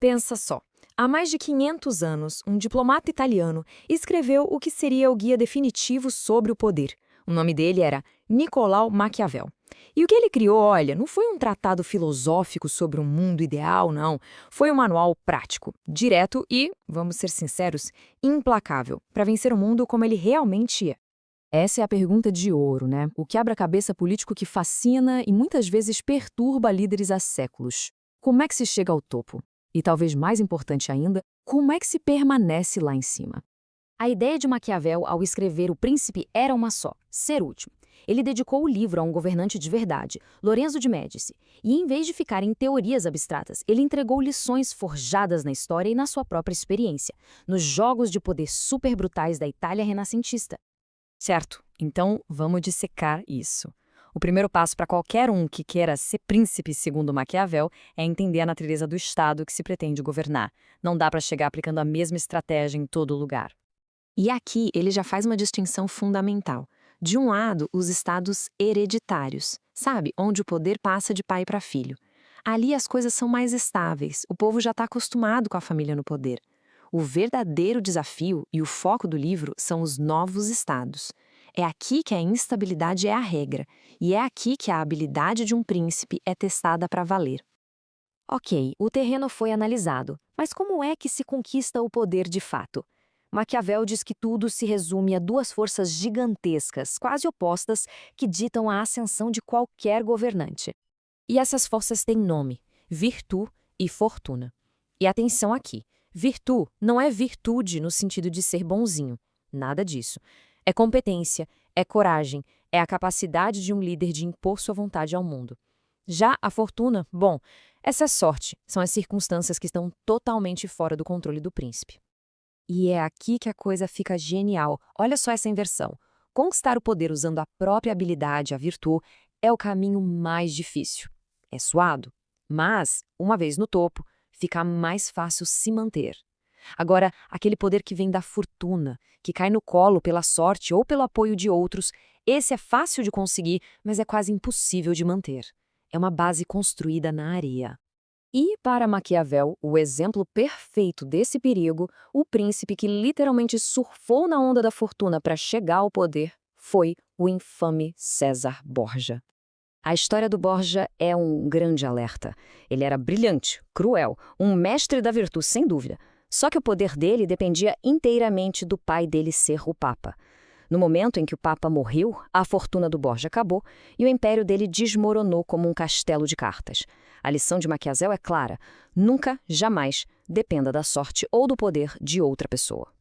Pensa só. Há mais de 500 anos, um diplomata italiano escreveu o que seria o guia definitivo sobre o poder. O nome dele era Nicolau Maquiavel. E o que ele criou, olha, não foi um tratado filosófico sobre um mundo ideal, não. Foi um manual prático, direto e, vamos ser sinceros, implacável, para vencer o mundo como ele realmente é. Essa é a pergunta de ouro, né? O quebra-cabeça político que fascina e muitas vezes perturba líderes há séculos. Como é que se chega ao topo? E talvez mais importante ainda, como é que se permanece lá em cima? A ideia de Maquiavel ao escrever O Príncipe era uma só: ser útil. Ele dedicou o livro a um governante de verdade, Lorenzo de Médici, e em vez de ficar em teorias abstratas, ele entregou lições forjadas na história e na sua própria experiência, nos jogos de poder super brutais da Itália renascentista. Certo, então vamos dissecar isso. O primeiro passo para qualquer um que queira ser príncipe, segundo Maquiavel, é entender a natureza do Estado que se pretende governar. Não dá para chegar aplicando a mesma estratégia em todo lugar. E aqui ele já faz uma distinção fundamental. De um lado, os estados hereditários, sabe? Onde o poder passa de pai para filho. Ali as coisas são mais estáveis, o povo já está acostumado com a família no poder. O verdadeiro desafio e o foco do livro são os novos estados. É aqui que a instabilidade é a regra, e é aqui que a habilidade de um príncipe é testada para valer. Ok, o terreno foi analisado, mas como é que se conquista o poder de fato? Maquiavel diz que tudo se resume a duas forças gigantescas, quase opostas, que ditam a ascensão de qualquer governante. E essas forças têm nome: virtude e fortuna. E atenção aqui, virtude não é virtude no sentido de ser bonzinho, nada disso. É competência, é coragem, é a capacidade de um líder de impor sua vontade ao mundo. Já a fortuna, bom, essa é sorte, são as circunstâncias que estão totalmente fora do controle do príncipe. E é aqui que a coisa fica genial. Olha só essa inversão. Conquistar o poder usando a própria habilidade, a virtude, é o caminho mais difícil. É suado, mas, uma vez no topo, fica mais fácil se manter. Agora, aquele poder que vem da fortuna, que cai no colo pela sorte ou pelo apoio de outros, esse é fácil de conseguir, mas é quase impossível de manter. É uma base construída na areia. E, para Maquiavel, o exemplo perfeito desse perigo, o príncipe que literalmente surfou na onda da fortuna para chegar ao poder, foi o infame César Borgia. A história do Borgia é um grande alerta. Ele era brilhante, cruel, um mestre da virtude, sem dúvida. Só que o poder dele dependia inteiramente do pai dele ser o Papa. No momento em que o Papa morreu, a fortuna do Borgia acabou e o império dele desmoronou como um castelo de cartas. A lição de Maquiavel é clara: nunca, jamais, dependa da sorte ou do poder de outra pessoa.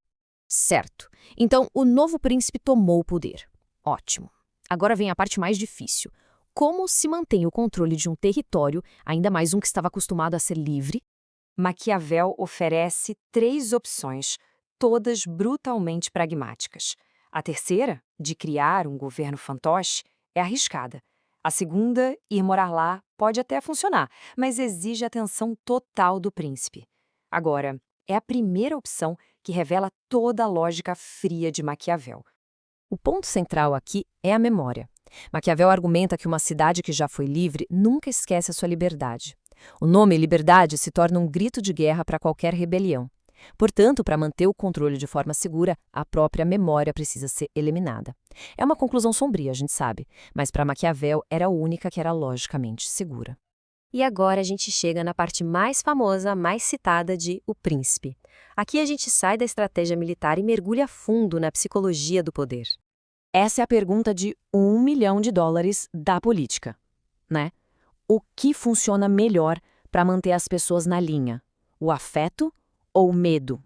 Certo. Então, o novo príncipe tomou o poder. Ótimo. Agora vem a parte mais difícil. Como se mantém o controle de um território, ainda mais um que estava acostumado a ser livre? Maquiavel oferece 3 opções, todas brutalmente pragmáticas. A terceira, de criar um governo fantoche, é arriscada. A segunda, ir morar lá, pode até funcionar, mas exige atenção total do príncipe. Agora, é a primeira opção que revela toda a lógica fria de Maquiavel. O ponto central aqui é a memória. Maquiavel argumenta que uma cidade que já foi livre nunca esquece a sua liberdade. O nome liberdade se torna um grito de guerra para qualquer rebelião. Portanto, para manter o controle de forma segura, a própria memória precisa ser eliminada. É uma conclusão sombria, a gente sabe, mas para Maquiavel era a única que era logicamente segura. E agora a gente chega na parte mais famosa, mais citada de O Príncipe. Aqui a gente sai da estratégia militar e mergulha fundo na psicologia do poder. Essa é a pergunta de $1 milhão da política, né? O que funciona melhor para manter as pessoas na linha? O afeto ou o medo?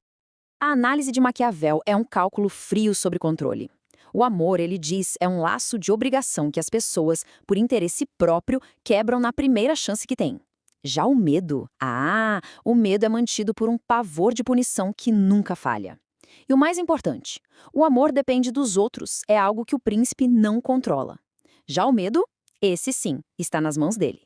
A análise de Maquiavel é um cálculo frio sobre controle. O amor, ele diz, é um laço de obrigação que as pessoas, por interesse próprio, quebram na primeira chance que têm. Já o medo? O medo é mantido por um pavor de punição que nunca falha. E o mais importante, o amor depende dos outros, é algo que o príncipe não controla. Já o medo, esse sim, está nas mãos dele.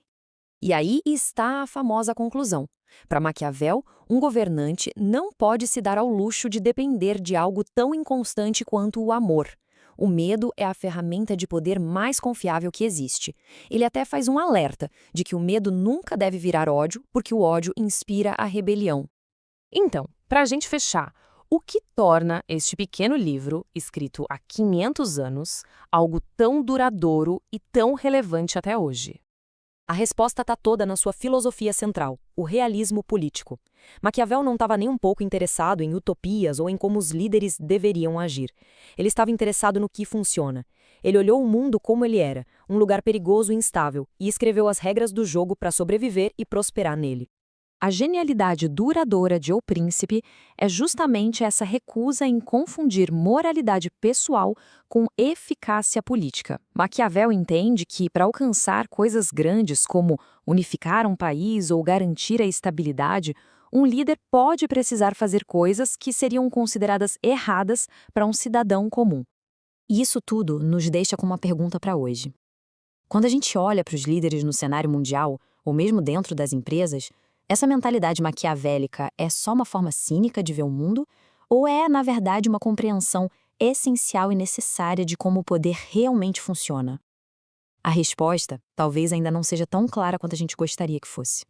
E aí está a famosa conclusão. Para Maquiavel, um governante não pode se dar ao luxo de depender de algo tão inconstante quanto o amor. O medo é a ferramenta de poder mais confiável que existe. Ele até faz um alerta de que o medo nunca deve virar ódio, porque o ódio inspira a rebelião. Então, para a gente fechar, o que torna este pequeno livro, escrito há 500 anos, algo tão duradouro e tão relevante até hoje? A resposta está toda na sua filosofia central, o realismo político. Maquiavel não estava nem um pouco interessado em utopias ou em como os líderes deveriam agir. Ele estava interessado no que funciona. Ele olhou o mundo como ele era, um lugar perigoso e instável, e escreveu as regras do jogo para sobreviver e prosperar nele. A genialidade duradoura de O Príncipe é justamente essa recusa em confundir moralidade pessoal com eficácia política. Maquiavel entende que, para alcançar coisas grandes como unificar um país ou garantir a estabilidade, um líder pode precisar fazer coisas que seriam consideradas erradas para um cidadão comum. E isso tudo nos deixa com uma pergunta para hoje. Quando a gente olha para os líderes no cenário mundial, ou mesmo dentro das empresas, essa mentalidade maquiavélica é só uma forma cínica de ver o mundo? Ou é, na verdade, uma compreensão essencial e necessária de como o poder realmente funciona? A resposta talvez ainda não seja tão clara quanto a gente gostaria que fosse.